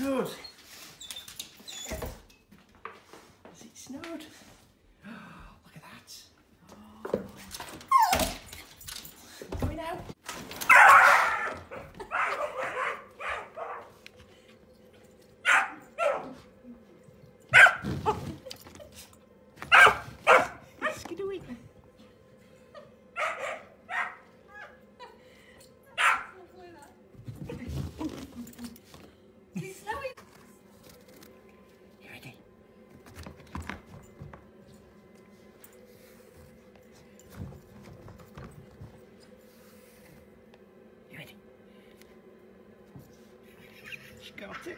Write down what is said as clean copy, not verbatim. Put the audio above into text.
snowed? Is it snowed? Look at that. Going out. Skidoo. You ready? You ready? She got it.